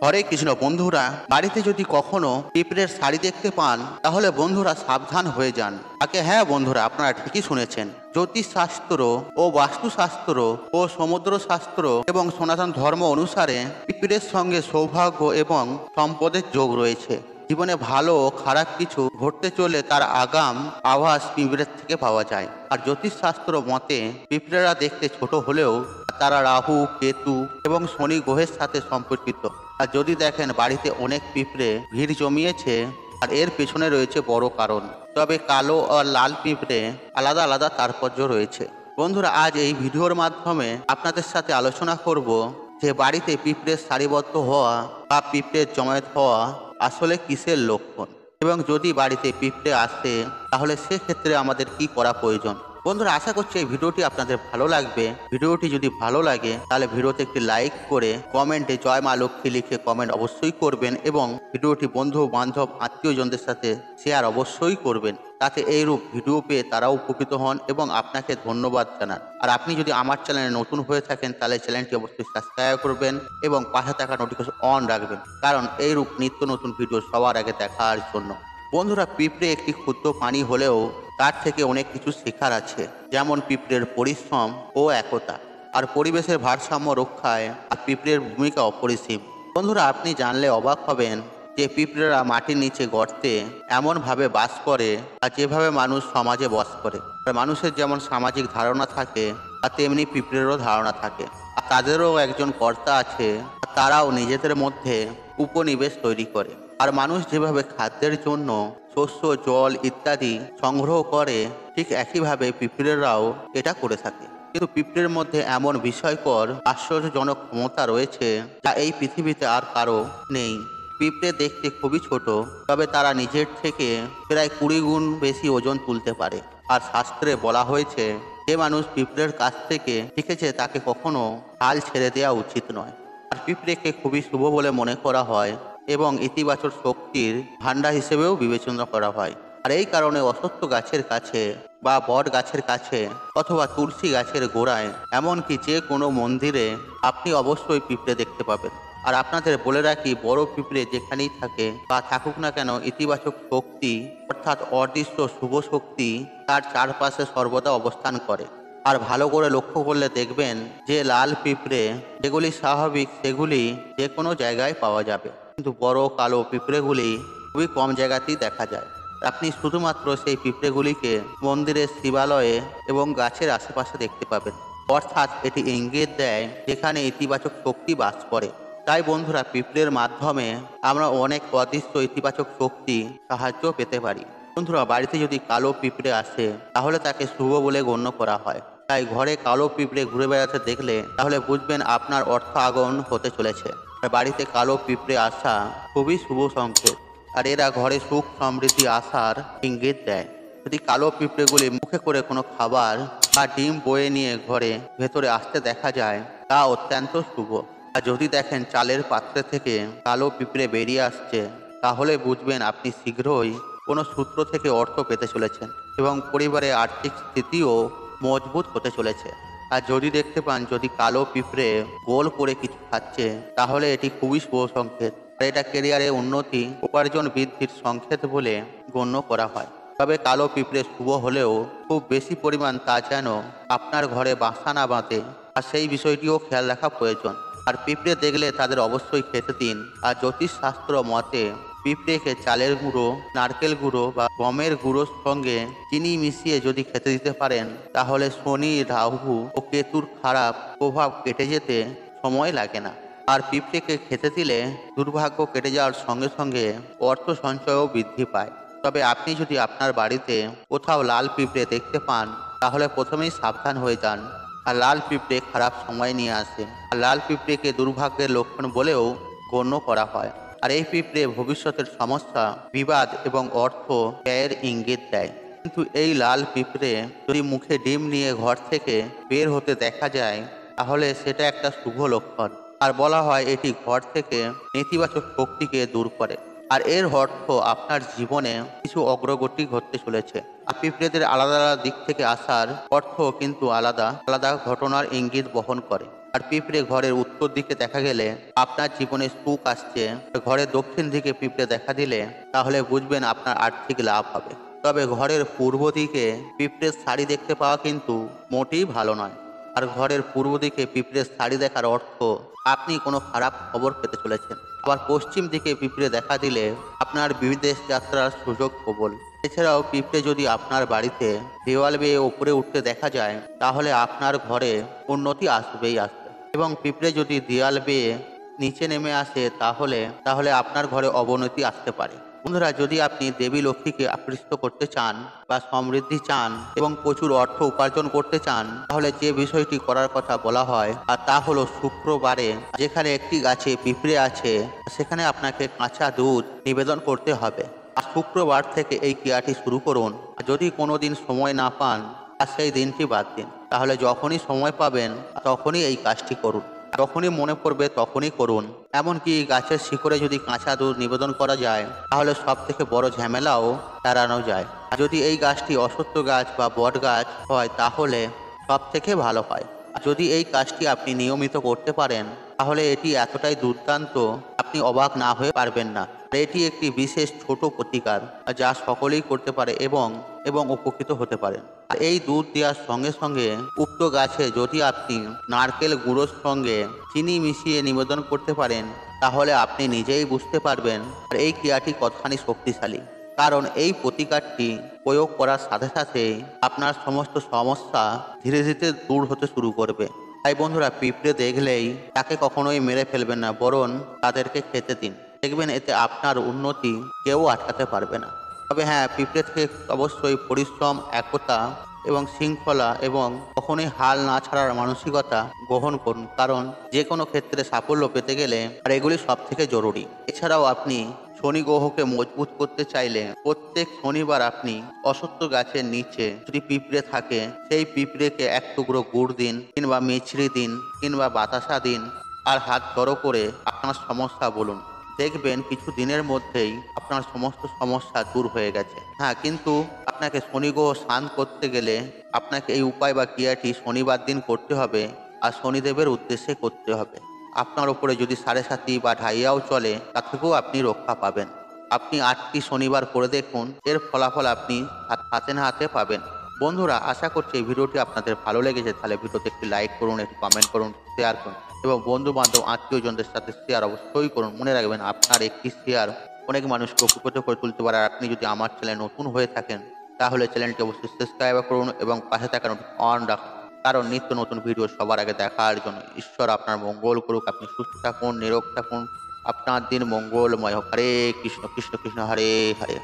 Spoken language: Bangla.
হরে কৃষ্ণ। বন্ধুরা, বাড়িতে যদি কখনো পিঁপড়ের শাড়ি দেখতে পান তাহলে বন্ধুরা সাবধান হয়ে যান। হ্যাঁ বন্ধুরা, আপনারা ঠিকই শুনেছেন। জ্যোতিষশাস্ত্র ও বাস্তুশাস্ত্র ও সমুদ্র শাস্ত্র এবং সনাতন ধর্ম অনুসারে পিঁপড়ের সঙ্গে সৌভাগ্য এবং সম্পদের যোগ রয়েছে। জীবনে ভালো ও খারাপ কিছু ঘটতে চলে তার আগাম আভাস পিঁপড়ের থেকে পাওয়া যায়। আর জ্যোতিষশাস্ত্র মতে পিঁপড়েরা দেখতে ছোট হলেও তারা রাহু, কেতু এবং শনি গ্রহের সাথে সম্পর্কিত। আর যদি দেখেন বাড়িতে অনেক পিঁপড়ে ভিড় জমিয়েছে, আর এর পেছনে রয়েছে বড় কারণ। তবে কালো আর লাল পিঁপড়ে আলাদা আলাদা তাৎপর্য রয়েছে। বন্ধুরা, আজ এই ভিডিওর মাধ্যমে আপনাদের সাথে আলোচনা করব যে বাড়িতে পিঁপড়ের সারিবদ্ধ হওয়া বা পিঁপড়ের জমায়েত হওয়া আসলে কিসের লক্ষণ, এবং যদি বাড়িতে পিঁপড়ে আসে তাহলে সেক্ষেত্রে আমাদের কি করা প্রয়োজন। বন্ধুরা, আশা করছি এই ভিডিওটি আপনাদের ভালো লাগবে। ভিডিওটি যদি ভালো লাগে তাহলে ভিডিওতে একটি লাইক করে কমেন্টে জয় মা লক্ষ্মী লিখে কমেন্ট অবশ্যই করবেন, এবং ভিডিওটি বন্ধু বান্ধব আত্মীয়জনদের সাথে শেয়ার অবশ্যই করবেন, তাতে এইরূপ ভিডিও পেয়ে তারাও উপকৃত হন এবং আপনাকে ধন্যবাদ জানান। আর আপনি যদি আমার চ্যানেলে নতুন হয়ে থাকেন তাহলে চ্যানেলটি অবশ্যই সাবস্ক্রাইব করবেন এবং পাশে থাকা নোটিফিকেশন অন রাখবেন, কারণ এইরূপ নিত্য নতুন ভিডিও সবার আগে দেখার জন্য। বন্ধুরা, পিঁপড়ে একটি ক্ষুদ্র প্রাণী হলেও তার থেকে অনেক কিছু শেখার আছে, যেমন পিঁপড়ের পরিশ্রম ও একতা, আর পরিবেশের ভারসাম্য রক্ষায় আর পিঁপড়ের ভূমিকা অপরিসীম। বন্ধুরা, আপনি জানলে অবাক হবেন যে পিঁপড়েরা মাটির নিচে গর্তে এমনভাবে বাস করে আর যেভাবে মানুষ সমাজে বাস করে। আর মানুষের যেমন সামাজিক ধারণা থাকে আর তেমনি পিঁপড়েরও ধারণা থাকে, আর তাদেরও একজন কর্তা আছে, আর তারাও নিজেদের মধ্যে উপনিবেশ তৈরি করে। আর মানুষ যেভাবে খাদ্যের জন্য শস্য, জল ইত্যাদি সংগ্রহ করে, ঠিক একইভাবে পিঁপড়েরাও এটা করে থাকে। কিন্তু পিঁপড়ের মধ্যে এমন বিষয়কর আশ্চর্যজনক ক্ষমতা রয়েছে যা এই পৃথিবীতে আর কারো নেই। পিঁপড়ে দেখতে খুবই ছোট, তবে তারা নিজের থেকে প্রায় 20 গুণ বেশি ওজন তুলতে পারে। আর শাস্ত্রে বলা হয়েছে যে মানুষ পিঁপড়ের কাছ থেকে শিখেছে তাকে কখনো হাল ছেড়ে দেওয়া উচিত নয়। আর পিঁপড়েকে খুবই শুভ বলে মনে করা হয় এবং ইতিবাচক শক্তির ভাণ্ডার হিসেবেও বিবেচনা করা হয়। আর এই কারণে অশ্বত্থ গাছের কাছে বা বট গাছের কাছে অথবা তুলসী গাছের গোড়ায়, এমনকি যে কোনো মন্দিরে আপনি অবশ্যই পিঁপড়ে দেখতে পাবেন। আর আপনাদের বলে রাখি, বড় পিঁপড়ে যেখানেই থাকে বা থাকুক না কেন, ইতিবাচক শক্তি অর্থাৎ অদৃশ্য শুভ শক্তি তার চারপাশে সর্বদা অবস্থান করে। আর ভালো করে লক্ষ্য করলে দেখবেন যে লাল পিঁপড়ে যেগুলি স্বাভাবিক সেগুলি যে কোনো জায়গায় পাওয়া যাবে, কিন্তু বড় কালো পিঁপড়েগুলি খুবই কম জায়গাতেই দেখা যায়। আপনি শুধুমাত্র সেই পিঁপড়েগুলিকে মন্দিরের শিবালয়ে এবং গাছের আশেপাশে দেখতে পাবেন, অর্থাৎ এটি ইঙ্গিত দেয় যেখানে ইতিবাচক শক্তি বাস করে। তাই বন্ধুরা, পিঁপড়ের মাধ্যমে আমরা অনেক অদৃশ্য ইতিবাচক শক্তি সাহায্য পেতে পারি। বন্ধুরা, বাড়িতে যদি কালো পিঁপড়ে আসে তাহলে তাকে শুভ বলে গণ্য করা হয়। তাই ঘরে কালো পিঁপড়ে ঘুরে বেড়াতে দেখলে তাহলে বুঝবেন আপনার অর্থ আগমন হতে চলেছে। আর বাড়িতে কালো পিঁপড়ে আসা খুবই শুভ সংকেত, আর এরা ঘরে সুখ সমৃদ্ধি আসার ইঙ্গিত দেয়। যদি কালো পিঁপড়েগুলি মুখে করে কোনো খাবার বা ডিম বয়ে নিয়ে ঘরে ভেতরে আসতে দেখা যায় তা অত্যন্ত শুভ। আর যদি দেখেন চালের পাত্রে থেকে কালো পিঁপড়ে বেরিয়ে আসছে তাহলে বুঝবেন আপনি শীঘ্রই কোনো সূত্র থেকে অর্থ পেতে চলেছেন এবং পরিবারের আর্থিক স্থিতিও মজবুত হতে চলেছে। আর যদি দেখতে পান যদি কালো পিঁপড়ে গোল করে কিছু খাচ্ছে তাহলে এটি খুবই শুভ সংকেত, আর এটা ক্যারিয়ারে উন্নতি, উপার্জন বৃদ্ধির সংকেত বলে গণ্য করা হয়। তবে কালো পিঁপড়ে শুভ হলেও খুব বেশি পরিমাণ তা যেন আপনার ঘরে বাসা না বাঁধে, আর সেই বিষয়টিও খেয়াল রাখা প্রয়োজন। আর পিঁপড়ে দেখলে তাদের অবশ্যই খেতে দিন। আর জ্যোতিষশাস্ত্র মতে পিঁপড়েকে চালের গুঁড়ো, নারকেল গুঁড়ো বা গমের গুঁড়োর সঙ্গে চিনি মিশিয়ে যদি খেতে দিতে পারেন তাহলে শনি, রাহু ও কেতুর খারাপ প্রভাব কেটে যেতে সময় লাগে না। আর পিঁপড়েকে খেতে দিলে দুর্ভাগ্য কেটে যাওয়ার সঙ্গে সঙ্গে অর্থ সঞ্চয়ও বৃদ্ধি পায়। তবে আপনি যদি আপনার বাড়িতে কোথাও লাল পিঁপড়ে দেখতে পান তাহলে প্রথমেই সাবধান হয়ে যান। আর লাল পিঁপড়ে খারাপ সময় নিয়ে আসে, আর লাল পিঁপড়েকে দুর্ভাগ্যের লক্ষণ বলেও গণ্য করা হয়। আর এই পিঁপড়ে ভবিষ্যতের সমস্যা, বিবাদ এবং অর্থ ব্যয়ের ইঙ্গিত দেয়। কিন্তু এই লাল পিঁপড়ে যদি মুখে ডিম নিয়ে ঘর থেকে বের হতে দেখা যায় তাহলে সেটা একটা শুভ লক্ষণ। আর বলা হয় এটি ঘর থেকে নেতিবাচক শক্তিকে দূর করে। আর এর অর্থ আপনার জীবনে কিছু অগ্রগতি ঘটতে চলেছে। আর পিঁপড়েদের আলাদা আলাদা দিক থেকে আসার অর্থ কিন্তু আলাদা আলাদা ঘটনার ইঙ্গিত বহন করে। আর পিঁপড়ে ঘরের উত্তর দিকে দেখা গেলে আপনার জীবনে সুখ আসছে। ঘরের দক্ষিণ দিকে পিঁপড়ে দেখা দিলে তাহলে বুঝবেন আপনার আর্থিক লাভ হবে। তবে ঘরের পূর্ব দিকে পিঁপড়ের শাড়ি দেখতে পাওয়া কিন্তু মোটেই ভালো নয়। আর ঘরের পূর্ব দিকে পিঁপড়ের শাড়ি দেখার অর্থ আপনি কোনো খারাপ খবর পেতে চলেছেন। আবার পশ্চিম দিকে পিঁপড়ে দেখা দিলে আপনার বিদেশ যাত্রার সুযোগ প্রবল। এছাড়াও পিঁপড়ে যদি আপনার বাড়িতে দেওয়াল বেয়ে ওপরে উঠতে দেখা যায় তাহলে আপনার ঘরে উন্নতি আসবেই আসবে। এবং পিঁপড়ে যদি দেওয়াল বেয়ে নিচে নেমে আসে তাহলে আপনার ঘরে অবনতি আসতে পারে। বন্ধুরা, যদি আপনি দেবী লক্ষ্মীকে আকৃষ্ট করতে চান বা সমৃদ্ধি চান এবং প্রচুর অর্থ উপার্জন করতে চান তাহলে যে বিষয়টি করার কথা বলা হয় আর তা হলো শুক্রবারে যেখানে একটি গাছে পিঁপড়ে আছে সেখানে আপনাকে কাঁচা দুধ নিবেদন করতে হবে। আর শুক্রবার থেকে এই ক্রিয়াটি শুরু করুন। আর যদি কোনো দিন সময় না পান আর সেই দিনটি বাদ দিন, তাহলে যখনই সময় পাবেন তখনই এই কাজটি করুন। যখনই মনে পড়বে তখনই করুন। এমনকি গাছের শিকড়ে যদি কাঁচা দুধ নিবেদন করা যায় তাহলে সব থেকে বড় ঝামেলাও এড়ানো যায়। আর যদি এই গাছটি অশ্বত্থ গাছ বা বট গাছ হয় তাহলে সব থেকে ভালো হয়। আর যদি এই কাজটি আপনি নিয়মিত করতে পারেন তাহলে এটি এতটাই দুর্দান্ত আপনি অবাক না হয়ে পারবেন না। আর এটি একটি বিশেষ ছোট প্রতিকার যা সকলেই করতে পারে এবং উপকৃত হতে পারেন। আর এই দুধ দেওয়ার সঙ্গে সঙ্গে উক্ত গাছে যদি আপনি নারকেল গুঁড়োর সঙ্গে চিনি মিশিয়ে নিবেদন করতে পারেন তাহলে আপনি নিজেই বুঝতে পারবেন আর এই ক্রিয়াটি কতখানি শক্তিশালী। কারণ এই প্রতিকারটি প্রয়োগ করার সাথে সাথে আপনার সমস্ত সমস্যা ধীরে ধীরে দূর হতে শুরু করবে। তাই বন্ধুরা, পিঁপড়ে দেখলেই তাকে কখনোই মেরে ফেলবেন না, বরং তাদেরকে খেতে দিন। দেখবেন এতে আপনার উন্নতি কেউ আটকাতে পারবে না। তবে হ্যাঁ, পিঁপড়ে থেকে অবশ্যই পরিশ্রম, একতা এবং শৃঙ্খলা এবং কখনোই হাল না ছাড়ার মানসিকতা গ্রহণ করুন। কারণ যে কোনো ক্ষেত্রে সাফল্য পেতে গেলে আর এগুলি সব থেকে জরুরি। এছাড়াও আপনি শনি গ্রহকে মজবুত করতে চাইলে প্রত্যেক শনিবার আপনি অশ্বত্থ গাছের নিচে যদি পিঁপড়ে থাকে সেই পিঁপড়েকে এক টুকরো গুড় দিন কিংবা মিছরি দিন কিংবা বাতাসা দিন আর হাত জড়ো করে আপনার সমস্যা বলুন। দেখবেন কিছু দিনের মধ্যেই আপনার সমস্ত সমস্যা দূর হয়ে গেছে। হ্যাঁ, কিন্তু আপনাকে শনি গ্রহ শান্ত করতে গেলে আপনাকে এই উপায় বা ক্রিয়াটি শনিবার দিন করতে হবে আর শনিদেবের উদ্দেশ্যে করতে হবে। আপনার উপরে যদি সাড়ে সাতি বা ঢাইয়াও চলে তা থেকেও আপনি রক্ষা পাবেন। আপনি 8টি শনিবার করে দেখুন, এর ফলাফল আপনি হাতে না হাতে পাবেন। বন্ধুরা, আশা করছি এই ভিডিওটি আপনাদের ভালো লেগেছে। তাহলে ভিডিওতে একটি লাইক করুন, একটি কমেন্ট করুন, শেয়ার করুন এবং বন্ধু বান্ধব আত্মীয়জনদের সাথে শেয়ার অবশ্যই করুন। মনে রাখবেন আপনার একটি শেয়ার অনেক মানুষকে উপকৃত করে তুলতে পারে। আর আপনি যদি আমার চ্যানেলে নতুন হয়ে থাকেন তাহলে চ্যানেলটি অবশ্যই সাবস্ক্রাইব করুন এবং পাশে থাকা অন রাখুন। কারণ নিত্য নতুন ভিডিও সবার আগে দেখার জন্য। ঈশ্বর আপনার মঙ্গল করুক। আপনি সুস্থ থাকুন, নিরোগ থাকুন, আপনার দিন মঙ্গলময় হোক। হরে কৃষ্ণ কৃষ্ণ কৃষ্ণ হরে হরে।